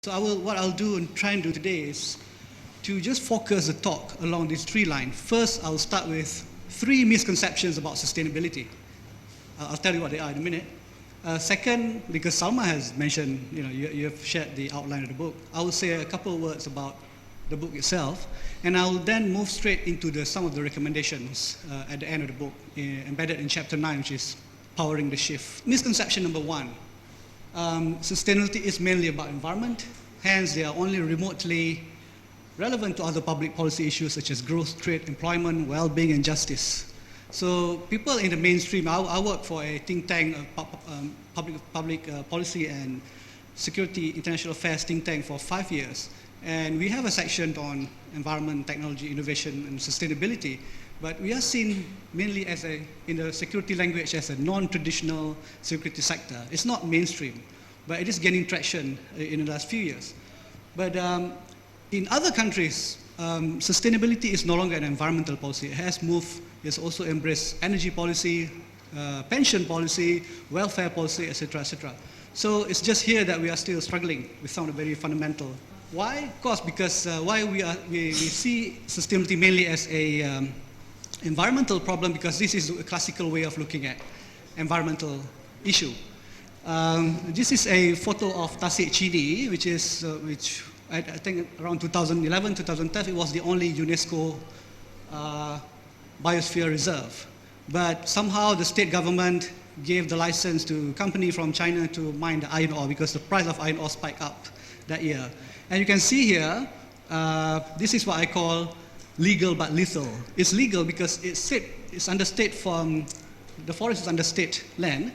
So what I'll do and try and do today is to just focus the talk along these three lines. First, I'll start with three misconceptions about sustainability. I'll tell you what they are in a minute. Second, because Salma has mentioned, you have shared the outline of the book, I will say a couple of words about the book itself, and I'll then move straight into some of the recommendations at the end of the book, embedded in chapter 9, which is Powering the Shift. Misconception number one. Sustainability is mainly about environment, hence they are only remotely relevant to other public policy issues such as growth, trade, employment, well-being, and justice. So people in the mainstream, I work for a think tank, public policy and security international affairs think tank for 5 years, and we have a section on environment, technology, innovation, and sustainability. But we are seen mainly in the security language as a non-traditional security sector. It's not mainstream, but it is gaining traction in the last few years. But in other countries, sustainability is no longer an environmental policy. It has moved, it's also embraced energy policy, pension policy, welfare policy, etc., etc. So it's just here that we are still struggling with some of the very fundamental. Why? Of course, because we see sustainability mainly as a environmental problem, because this is a classical way of looking at environmental issue. This is a photo of Tasik Chini, which I think around 2011, 2012, it was the only UNESCO biosphere reserve. But somehow the state government gave the license to a company from China to mine the iron ore because the price of iron ore spiked up that year. And you can see here, this is what I call legal but lethal. It's legal because it's under state farm, the forest is under state land,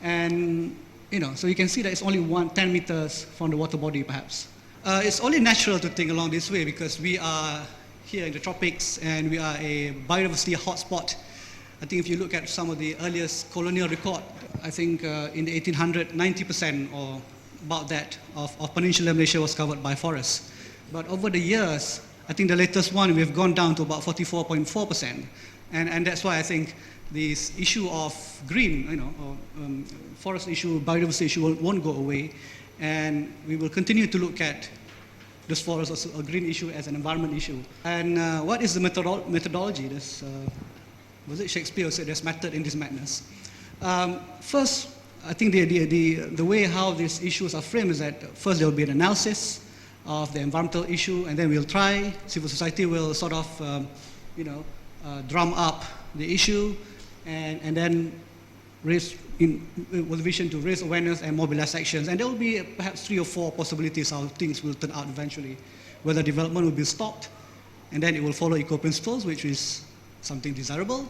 and so you can see that it's only 10 meters from the water body perhaps. It's only natural to think along this way because we are here in the tropics and we are a biodiversity hotspot. I think if you look at some of the earliest colonial record, I think in the 1800s, 90% or about that of Peninsular Malaysia was covered by forests. But over the years, I think the latest one, we've gone down to about 44.4%. And that's why I think this issue of green, forest issue, biodiversity issue won't go away. And we will continue to look at this forest as a green issue as an environment issue. And what is the methodology? Was it Shakespeare who said there's method in this madness? First, I think the way how these issues are framed is that first there will be an analysis of the environmental issue, and then we'll try, civil society will sort of, drum up the issue, and then raise, with vision to raise awareness and mobilize actions. And there will be perhaps 3 or 4 possibilities how things will turn out eventually. Whether development will be stopped, and then it will follow eco principles, which is something desirable,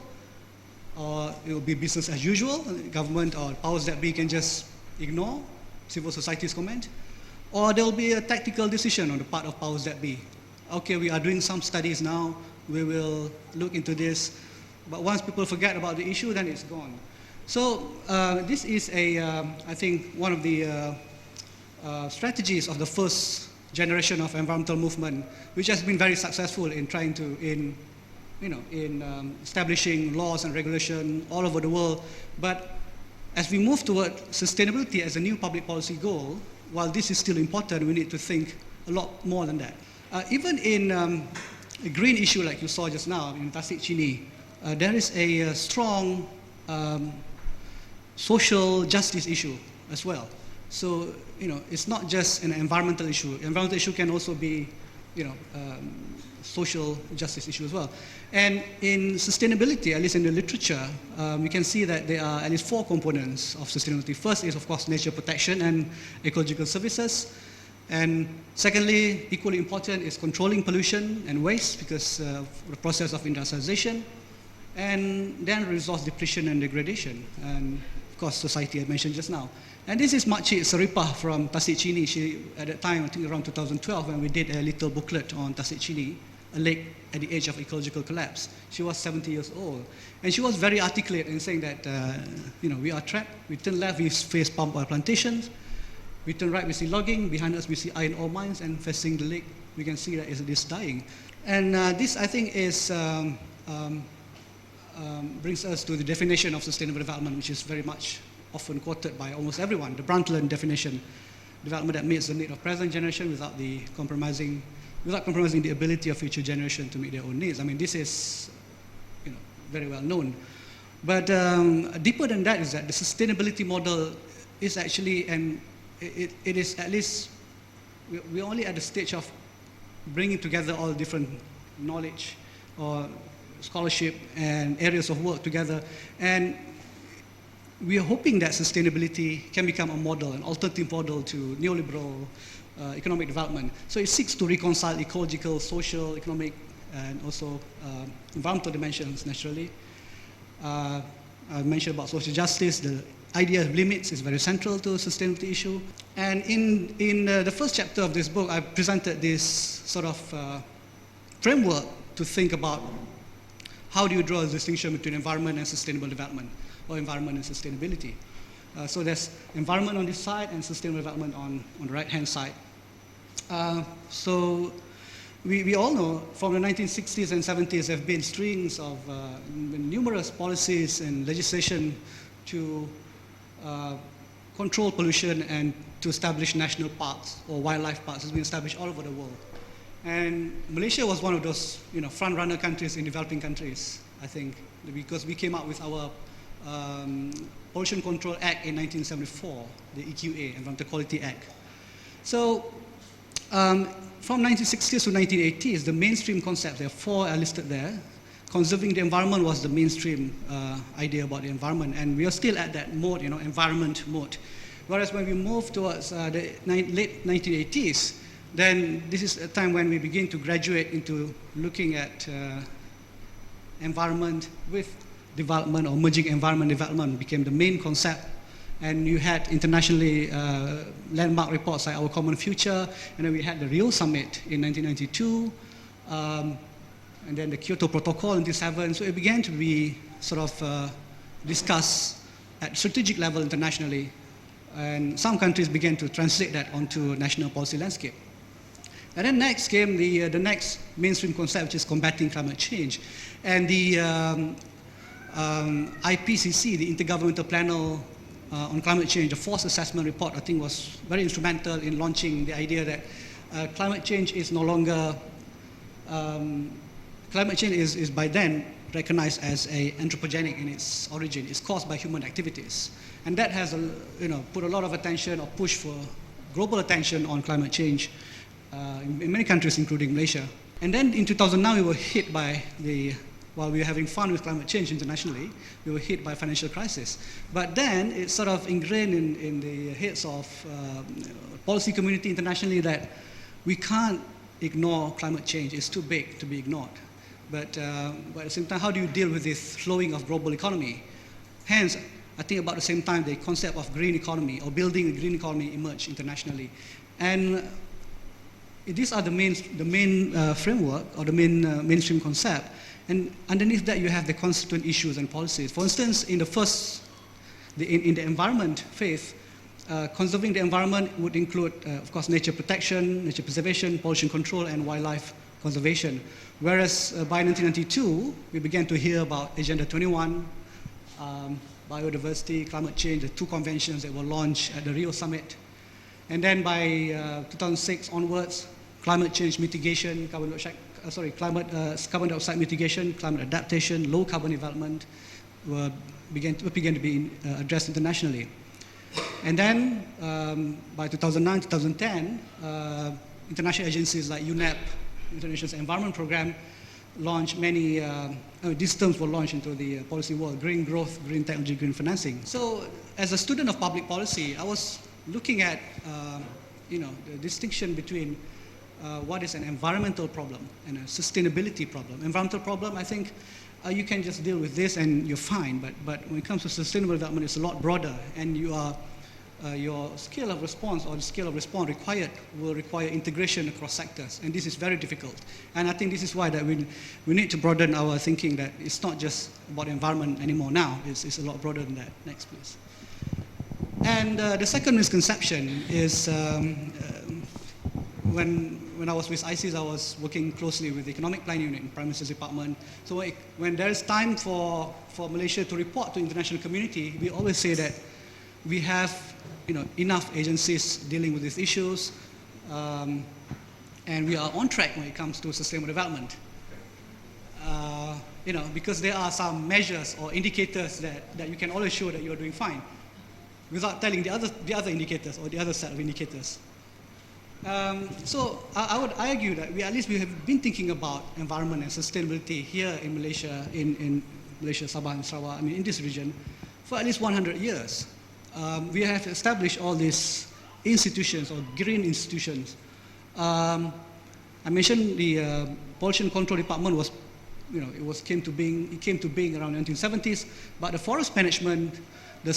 or it will be business as usual, government or powers that be can just ignore civil society's comment. Or there will be a tactical decision on the part of powers that be. Okay, we are doing some studies now, we will look into this, but once people forget about the issue, then it's gone. So this is I think one of the strategies of the first generation of environmental movement, which has been very successful in trying to, establishing laws and regulation all over the world. But as we move toward sustainability as a new public policy goal, while this is still important, we need to think a lot more than that. Even in a green issue like you saw just now in Tasik Chini, there is a strong social justice issue as well. So, it's not just an environmental issue. Environmental issue can also be, social justice issue as well. And in sustainability, at least in the literature, we can see that there are at least 4 components of sustainability. First is, of course, nature protection and ecological services. And secondly, equally important is controlling pollution and waste because of the process of industrialization. And then resource depletion and degradation. And of course, society I mentioned just now. And this is Makcik Saripah from Tasik Chini. She, at that time, I think around 2012, when we did a little booklet on Tasik Chini, a lake at the edge of ecological collapse. She was 70 years old. And she was very articulate in saying that, we are trapped. We turn left, we face palm oil plantations. We turn right, we see logging. Behind us, we see iron ore mines. And facing the lake, we can see that it is dying. And this, I think, brings us to the definition of sustainable development, which is very much often quoted by almost everyone, the Brundtland definition. development that meets the need of present generation without compromising the ability of future generation to meet their own needs. I mean, this is very well known. But deeper than that is that the sustainability model is actually, and it is at least, we're only at the stage of bringing together all different knowledge or scholarship and areas of work together. And we are hoping that sustainability can become a model, an alternative model to neoliberal economic development. So it seeks to reconcile ecological, social, economic, and also environmental dimensions naturally. I mentioned about social justice. The idea of limits is very central to sustainability issue. And in the first chapter of this book, I presented this sort of framework to think about how do you draw a distinction between environment and sustainable development, or environment and sustainability. So there's environment on this side and sustainable development on the right-hand side. So we all know from the 1960s and 70s there have been strings of numerous policies and legislation to control pollution and to establish national parks or wildlife parks. Has been established all over the world. And Malaysia was one of those front-runner countries in developing countries, I think, because we came up with our Pollution Control Act in 1974, the EQA, Environmental Quality Act. So from 1960s to 1980s, the mainstream concepts, there are four are listed there. Conserving the environment was the mainstream idea about the environment, and we are still at that mode, environment mode. Whereas when we move towards the late 1980s, then this is a time when we begin to graduate into looking at environment with development, or merging environment development became the main concept. And you had internationally landmark reports like Our Common Future, and then we had the Rio Summit in 1992, and then the Kyoto Protocol in 1997. So it began to be sort of discussed at strategic level internationally, and some countries began to translate that onto national policy landscape. And then next came the next mainstream concept, which is combating climate change. And the IPCC, the Intergovernmental Panel on Climate Change, the Force Assessment Report, I think was very instrumental in launching the idea that climate change is no longer, climate change is by then recognized as anthropogenic in its origin. It's caused by human activities. And that has put a lot of attention, or push for global attention on climate change in many countries, including Malaysia. And then in 2009, we were hit by while we were having fun with climate change internationally, we were hit by a financial crisis. But then it's sort of ingrained in the heads of policy community internationally that we can't ignore climate change. It's too big to be ignored. But at the same time, how do you deal with this slowing of global economy? Hence, I think about the same time, the concept of green economy or building a green economy emerged internationally. And these are the main framework or the mainstream concept. And underneath that, you have the constituent issues and policies. For instance, in the environment phase, conserving the environment would include, of course, nature protection, nature preservation, pollution control, and wildlife conservation. Whereas by 1992, we began to hear about Agenda 21, biodiversity, climate change, the two conventions that were launched at the Rio Summit. And then by 2006 onwards, climate change mitigation, carbon dioxide mitigation, climate adaptation, low carbon development began to be addressed internationally. And then by 2009, 2010, international agencies like UNEP, International Environment Programme, launched many, these terms were launched into the policy world: green growth, green technology, green financing. So as a student of public policy, I was looking at the distinction between what is an environmental problem and a sustainability problem. Environmental problem, I think you can just deal with this and you're fine, but when it comes to sustainable development, it's a lot broader, and your scale of response, or the scale of response required, will require integration across sectors, and this is very difficult. And I think this is why that we need to broaden our thinking, that it's not just about environment anymore now, it's a lot broader than that. Next, please. And the second misconception is when I was with ISEAS, I was working closely with the Economic Planning Unit in Prime Minister's Department. So when there is time for Malaysia to report to international community, we always say that we have enough agencies dealing with these issues, and we are on track when it comes to sustainable development. Because there are some measures or indicators that you can always show that you are doing fine, without telling the other indicators or the other set of indicators. So I would argue that we have been thinking about environment and sustainability here in Malaysia, in Malaysia, Sabah and Sarawak, in this region, for at least 100 years. We have established all these institutions or green institutions. I mentioned the Pollution Control Department came to being around 1970s, but the forest management, the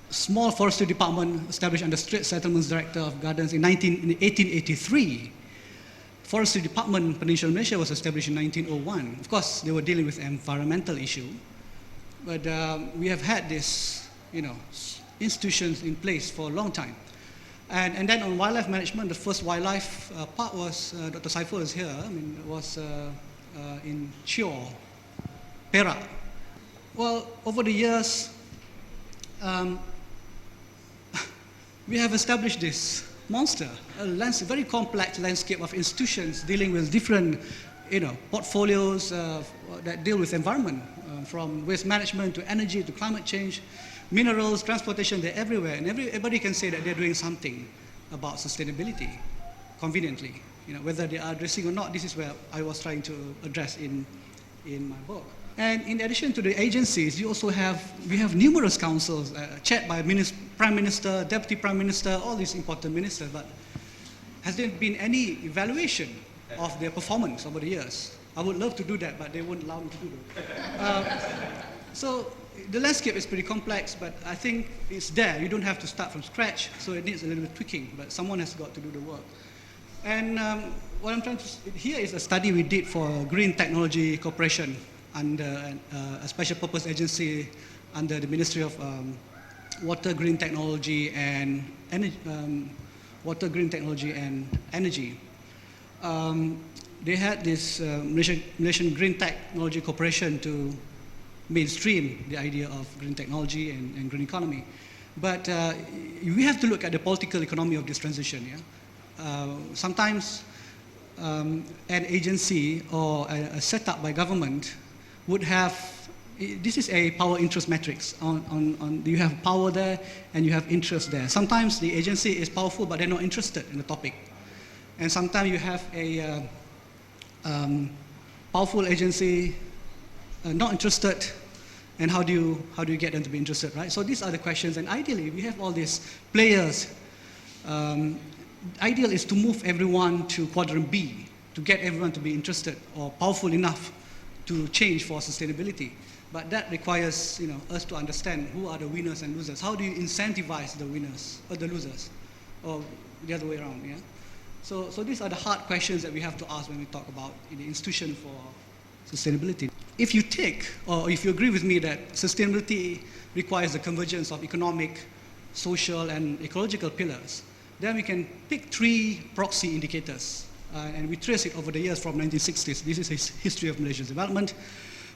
small forestry department established under Strait Settlements Director of Gardens in 1883. Forestry Department Peninsular Malaysia was established in 1901. Of course, they were dealing with environmental issue, but we have had these institutions in place for a long time. And then on wildlife management, the first wildlife part was, Dr. Saiful is here, was in Chior, Perak. Well, over the years, we have established this monster, a very complex landscape of institutions dealing with different portfolios that deal with environment, from waste management to energy to climate change. Minerals, transportation, they're everywhere, and everybody can say that they're doing something about sustainability, conveniently. Whether they are addressing or not, this is where I was trying to address in my book. And in addition to the agencies, we have numerous councils chaired by Prime Minister, Deputy Prime Minister, all these important ministers, but has there been any evaluation of their performance over the years? I would love to do that, but they won't allow me to do that. So the landscape is pretty complex, but I think it's there. You don't have to start from scratch, so it needs a little bit tweaking, but someone has got to do the work. And what I'm trying to here is a study we did for Green Technology Corporation under a special purpose agency under the Ministry of Water, Green Technology and Energy. They had this Malaysian Green Technology Corporation to mainstream the idea of green technology and green economy. But we have to look at the political economy of this transition. Yeah? Sometimes an agency or a setup by government would have, this is a power interest matrix. You have power there and you have interest there. Sometimes the agency is powerful but they're not interested in the topic. And sometimes you have a powerful agency not interested, and how do you get them to be interested, right? So these are the questions, and ideally we have all these players. Ideal is to move everyone to quadrant B, to get everyone to be interested or powerful enough to change for sustainability. But that requires us to understand who are the winners and losers. How do you incentivize the winners or the losers, or the other way around? Yeah. So these are the hard questions that we have to ask when we talk about the institution for sustainability. If you agree with me that sustainability requires the convergence of economic, social, and ecological pillars, then we can pick 3 proxy indicators, and we trace it over the years from 1960s. This is a history of Malaysia's development.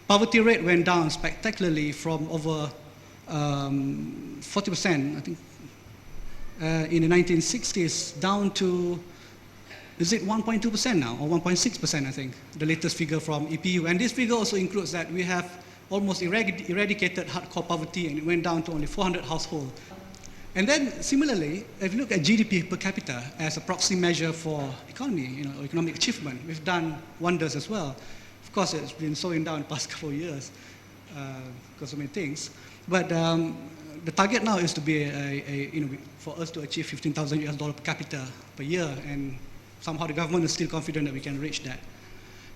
Poverty rate went down spectacularly from over 40%, I think, in the 1960s, down to, is it 1.2% now, or 1.6%, I think, the latest figure from EPU. And this figure also includes that we have almost eradicated hardcore poverty, and it went down to only 400 households. And then, similarly, if you look at GDP per capita as a proxy measure for economy, or economic achievement, we've done wonders as well. Of course, it's been slowing down the past couple of years because of many things. But the target now is to be for us to achieve $15,000 per capita per year, and somehow the government is still confident that we can reach that.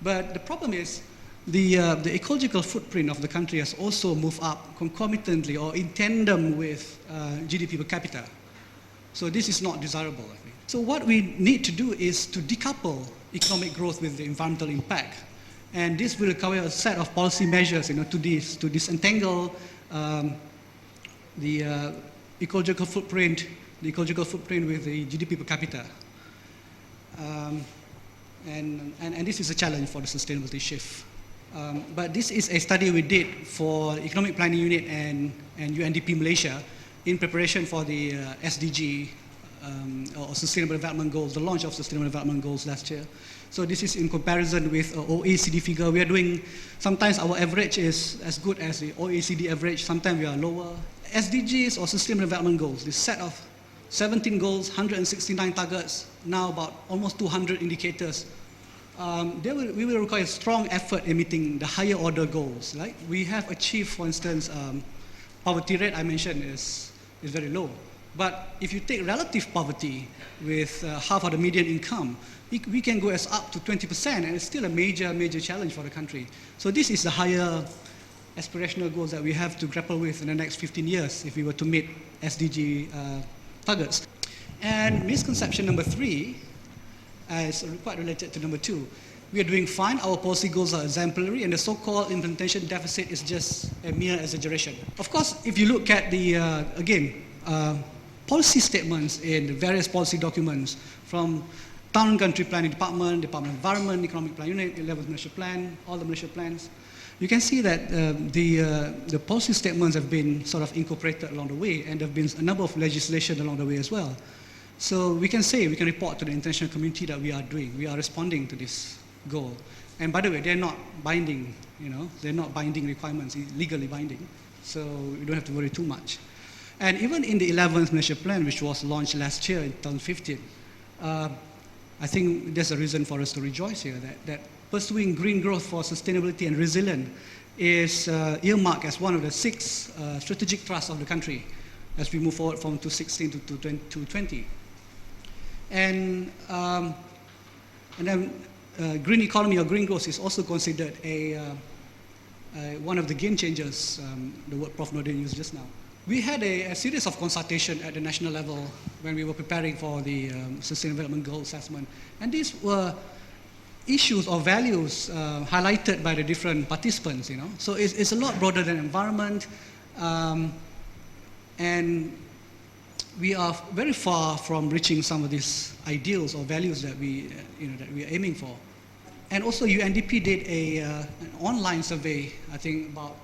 But the problem is the ecological footprint of the country has also moved up concomitantly or in tandem with GDP per capita. So this is not desirable, I think. So what we need to do is to decouple economic growth with the environmental impact. And this will require a set of policy measures to disentangle the ecological footprint with the GDP per capita. And this is a challenge for the sustainability shift. But this is a study we did for Economic Planning Unit and UNDP Malaysia, in preparation for the SDG, or Sustainable Development Goals, the launch of Sustainable Development Goals last year. So this is in comparison with OECD figure. We are doing, sometimes our average is as good as the OECD average, sometimes we are lower. SDGs or Sustainable Development Goals, this set of 17 goals, 169 targets, now about almost 200 indicators. We will require strong effort in meeting the higher order goals. Right? We have achieved, for instance, poverty rate I mentioned is very low. But if you take relative poverty with half of the median income, we can go as up to 20%, and it's still a major challenge for the country. So this is the higher aspirational goals that we have to grapple with in the next 15 years if we were to meet SDG targets. And misconception number 3 is quite related to number 2. We are doing fine, our policy goals are exemplary, and the so-called implementation deficit is just a mere exaggeration. Of course, if you look at the, policy statements in the various policy documents from Town and Country Planning Department, Department of Environment, Economic Plan Unit, 11th Malaysia Plan, all the Malaysia plans, you can see that the policy statements have been sort of incorporated along the way, and there have been a number of legislation along the way as well. So we can report to the international community that we are responding to this goal. And by the way, they're not binding, they're not binding requirements, legally binding. So we don't have to worry too much. And even in the 11th Malaysia Plan, which was launched last year in 2015, I think there's a reason for us to rejoice here that pursuing green growth for sustainability and resilience is earmarked as one of the 6 strategic thrusts of the country as we move forward from 2016 to 2020. And then green economy or green growth is also considered one of the game changers, the word Prof. Nordin used just now. We had a series of consultation at the national level when we were preparing for the Sustainable Development Goal assessment. And these were issues or values highlighted by the different participants, So it's a lot broader than environment. And we are very far from reaching some of these ideals or values that we are aiming for. And also UNDP did an online survey, I think about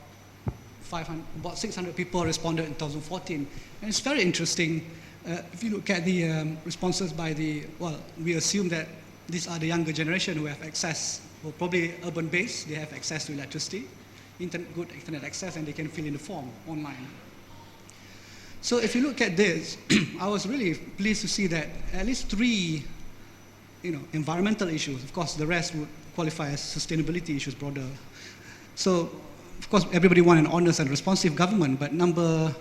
600 people responded in 2014. And it's very interesting. If you look at the responses by we assume that these are the younger generation who have access, or probably urban-based, they have access to electricity, good internet access, and they can fill in the form online. So if you look at this, I was really pleased to see that at least 3 environmental issues, of course the rest would qualify as sustainability issues broader. So of course, everybody wants an honest and responsive government, but the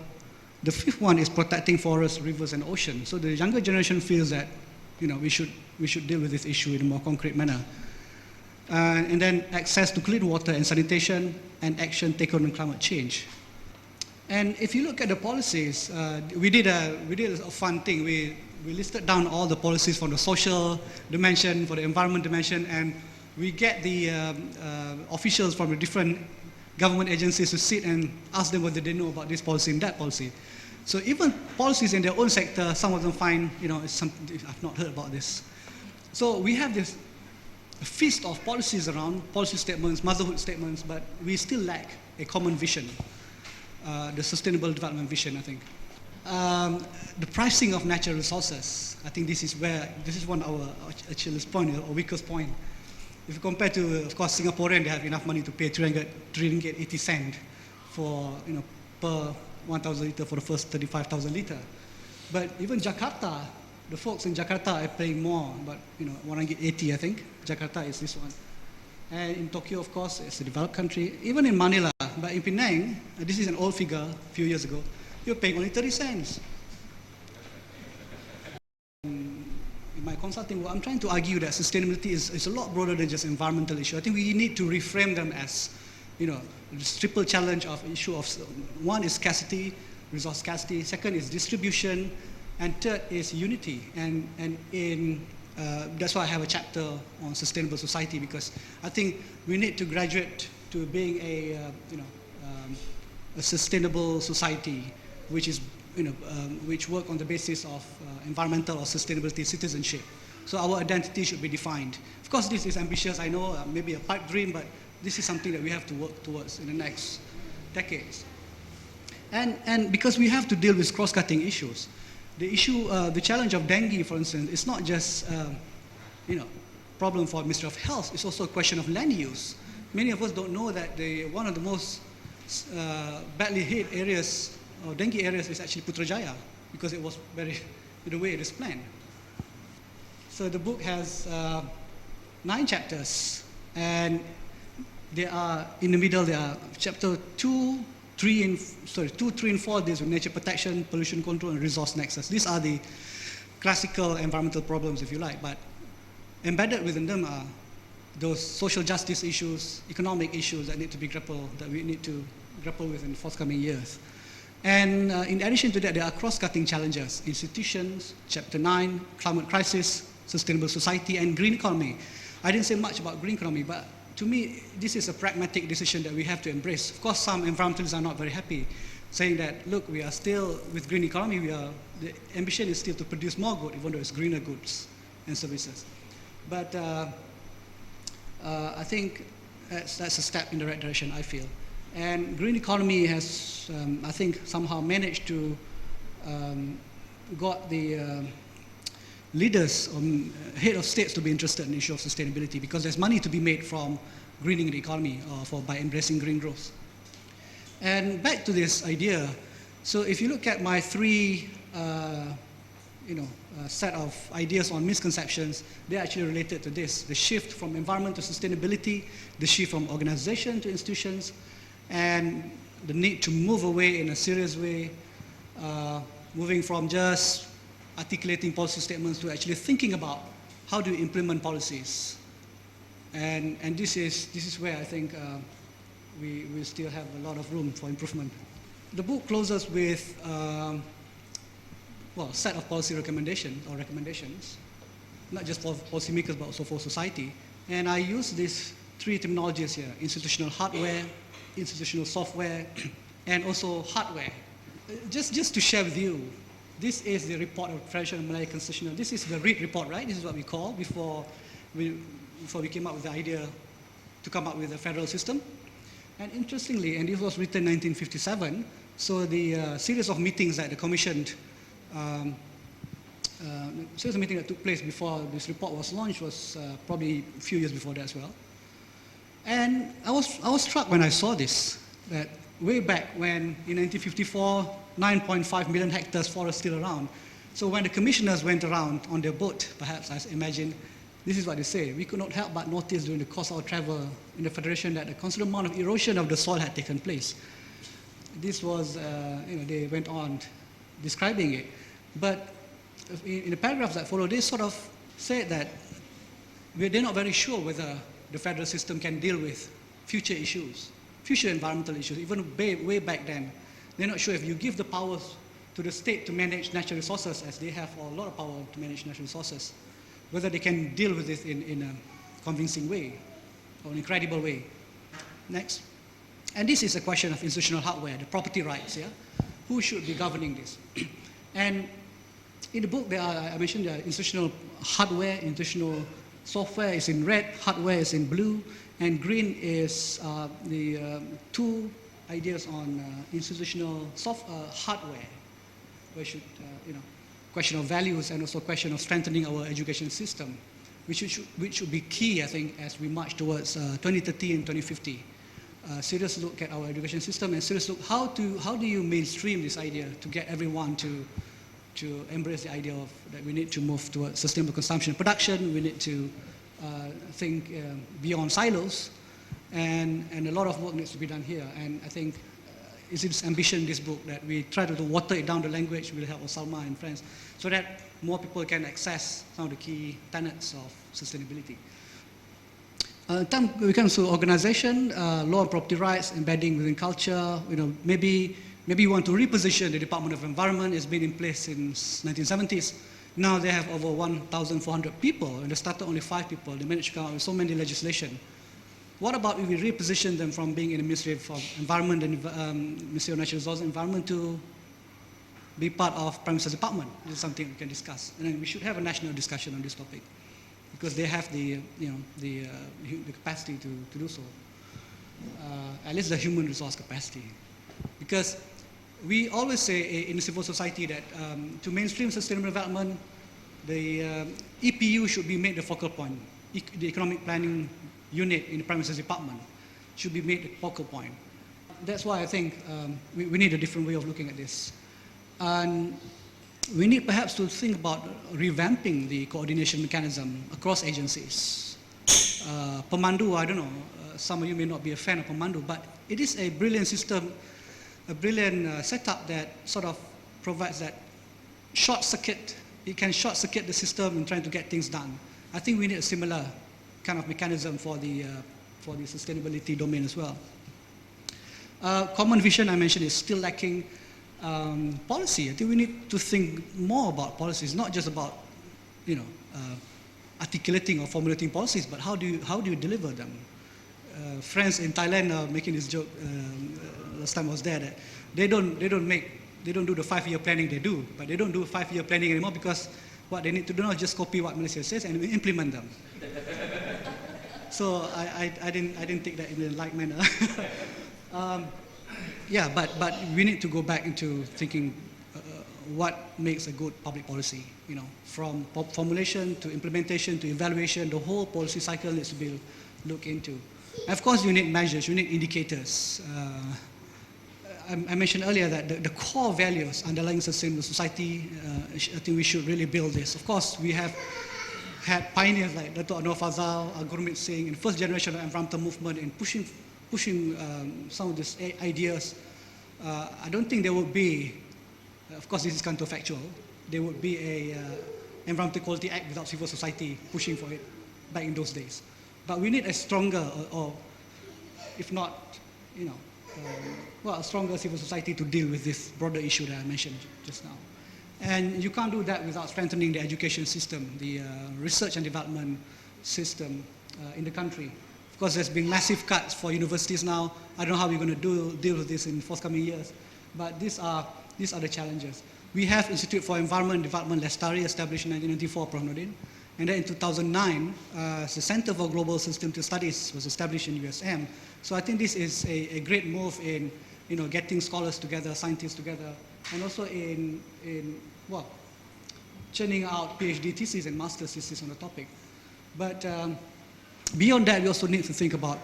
5th one is protecting forests, rivers, and oceans. So the younger generation feels that, we should deal with this issue in a more concrete manner. And then access to clean water and sanitation, and action taken on climate change. And if you look at the policies, we did a fun thing. We listed down all the policies from the social dimension, for the environment dimension, and we get the officials from the different government agencies to sit and ask them whether they know about this policy and that policy. So even policies in their own sector, some of them find, I've not heard about this. So we have this feast of policies around, policy statements, motherhood statements, but we still lack a common vision, the sustainable development vision, I think. The pricing of natural resources, I think this is one of our chillest point, or weakest point. If you compare to, of course, Singaporean, they have enough money to pay 3 ringgit 80 cent for, per 1,000 litre for the first 35,000 litre. But even Jakarta, the folks in Jakarta are paying more, but 1 ringgit 80, I think. Jakarta is this one. And in Tokyo, of course, it's a developed country. Even in Manila, but in Penang, this is an old figure, a few years ago, you're paying only 30 cents. In my consulting work, I'm trying to argue that sustainability is a lot broader than just environmental issue. I think we need to reframe them as, this triple challenge of issue of, one is scarcity, resource scarcity, second is distribution, and third is unity. And that's why I have a chapter on sustainable society, because I think we need to graduate to being a sustainable society, which is which work on the basis of environmental or sustainability citizenship. So our identity should be defined. Of course, this is ambitious, I know, maybe a pipe dream, but this is something that we have to work towards in the next decades. And because we have to deal with cross-cutting issues. The challenge of dengue, for instance, is not just problem for Ministry of Health. It's also a question of land use. Many of us don't know that one of the most badly hit areas, or dengue areas, is actually Putrajaya, because it was the way it is planned. So the book has 9 chapters, and there are, in the middle, there are chapter 2, 3, and 4 deals with nature protection, pollution control, and resource nexus. These are the classical environmental problems, if you like, but embedded within them are those social justice issues, economic issues that we need to grapple with in the forthcoming years. And in addition to that, there are cross-cutting challenges: institutions, chapter 9, climate crisis, sustainable society, and green economy. I didn't say much about green economy, but to me, this is a pragmatic decision that we have to embrace. Of course, some environmentalists are not very happy, saying that, look, we are still, with green economy, the ambition is still to produce more good, even though it's greener goods and services. But I think that's a step in the right direction, I feel. And green economy has, I think, somehow managed to got the leaders or head of states to be interested in the issue of sustainability, because there's money to be made from greening the economy by embracing green growth. And back to this idea, so if you look at my 3 set of ideas on misconceptions, they're actually related to this: the shift from environment to sustainability, the shift from organization to institutions, and the need to move away in a serious way, moving from just articulating policy statements to actually thinking about how do you implement policies. And this is where I think we still have a lot of room for improvement. The book closes with a set of policy recommendations, not just for policymakers but also for society. And I use these 3 terminologies here: institutional hardware, institutional software, and also hardware. Just to share with you, this is the report of Federation of Malaya Constitutional. This is the REIT report, right? This is what we call before we came up with the idea to come up with a federal system. And interestingly, and this was written in 1957, so the series of meetings that the Commission series of meetings that took place before this report was launched was probably a few years before that as well. And I was struck when I saw this, that way back when, in 1954, 9.5 million hectares forest still around. So when the commissioners went around on their boat, perhaps, I imagine, this is what they say: we could not help but notice during the course of our travel in the Federation that a considerable amount of erosion of the soil had taken place. This was, they went on describing it. But in the paragraphs that follow, they sort of said that they're not very sure whether the federal system can deal with future issues, future environmental issues. Even way back then, they're not sure if you give the powers to the state to manage natural resources, as they have a lot of power to manage natural resources, whether they can deal with this in a convincing way or an incredible way. Next. And this is a question of institutional hardware, the property rights, yeah? Who should be governing this? And in the book, I mentioned the institutional hardware, institutional software is in red, hardware is in blue, and green is the 2 ideas on institutional hardware, where should, question of values and also question of strengthening our education system, which should be key, I think, as we march towards 2030 and 2050. Serious look at our education system, and serious look how do you mainstream this idea to get everyone to embrace the idea of that we need to move towards sustainable consumption and production. We need to think beyond silos, and a lot of work needs to be done here. And I think it's its ambition in this book that we try to water it down the language with the help of Salma and friends, so that more people can access some of the key tenets of sustainability. When it comes to organization, law and property rights, embedding within culture, maybe you want to reposition the Department of Environment. It's been in place since 1970s. Now they have over 1,400 people, and they started only 5 people. They managed to come out with so many legislation. What about if we reposition them from being in the Ministry of Environment and Ministry of Natural Resources and Environment to be part of Prime Minister's Department? This is something we can discuss. And then we should have a national discussion on this topic, because they have the capacity to do so. At least the human resource capacity. Because we always say in civil society that to mainstream sustainable development, the EPU should be made the focal point. The economic planning unit in the Prime Minister's department should be made the focal point. That's why I think we need a different way of looking at this. And we need perhaps to think about revamping the coordination mechanism across agencies. Pemandu, I don't know, some of you may not be a fan of Pemandu, but it is a brilliant system, a brilliant setup that sort of provides that short circuit. It can short circuit the system in trying to get things done. I think we need a similar kind of mechanism for the sustainability domain as well. Common vision, I mentioned, is still lacking. Policy, I think we need to think more about policies, not just about, articulating or formulating policies, but how do you deliver them? Friends in Thailand are making this joke last time I was there, that they don't do the 5-year planning they do, but they don't do 5-year planning anymore because what they need to do now is just copy what Malaysia says and implement them. So I didn't take that in the light manner. But we need to go back into thinking what makes a good public policy. From formulation to implementation to evaluation, the whole policy cycle needs to be looked into. And of course, you need measures, you need indicators. I mentioned earlier that the core values underlying sustainable society, I think we should really build this. Of course, we have had pioneers like Dato' Anwar Fazal, Gurmeet Singh, in the first generation of environmental movement in pushing some of these ideas. I don't think there would be, of course this is counterfactual, there would be a Environmental Quality Act without civil society pushing for it back in those days. But we need a stronger, or if not, a stronger civil society to deal with this broader issue that I mentioned just now. And you can't do that without strengthening the education system, the research and development system in the country. Of course, there's been massive cuts for universities now. I don't know how we're going to deal with this in forthcoming years, but these are the challenges. We have Institute for Environment and Development, Lestari, established in 1994, Prof. Nordin. And then in 2009, the Center for Global Systematic Studies was established in USM. So I think this is a great move in getting scholars together, scientists together, and also in churning out PhD theses and master's theses on the topic. But beyond that, we also need to think about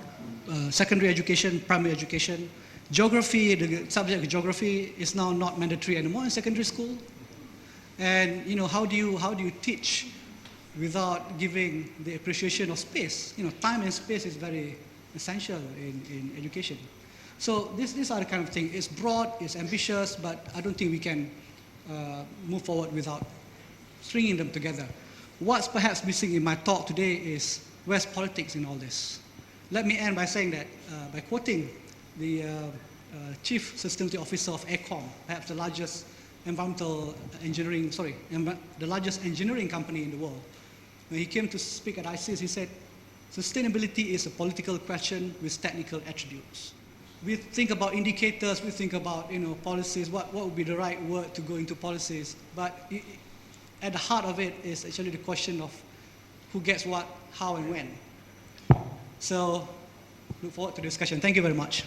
secondary education, primary education. Geography, the subject of geography is now not mandatory anymore in secondary school. And how do you teach without giving the appreciation of space? Time and space is very essential in education. So these are the kind of things. It's broad, it's ambitious, but I don't think we can move forward without stringing them together. What's perhaps missing in my talk today is where's politics in all this? Let me end by saying that, by quoting the Chief Sustainability Officer of AECOM, perhaps the largest the largest engineering company in the world. When he came to speak at ICES, he said, sustainability is a political question with technical attributes. We think about indicators, we think about policies, what would be the right word to go into policies, but at the heart of it is actually the question of who gets what, how and when. So, look forward to the discussion. Thank you very much.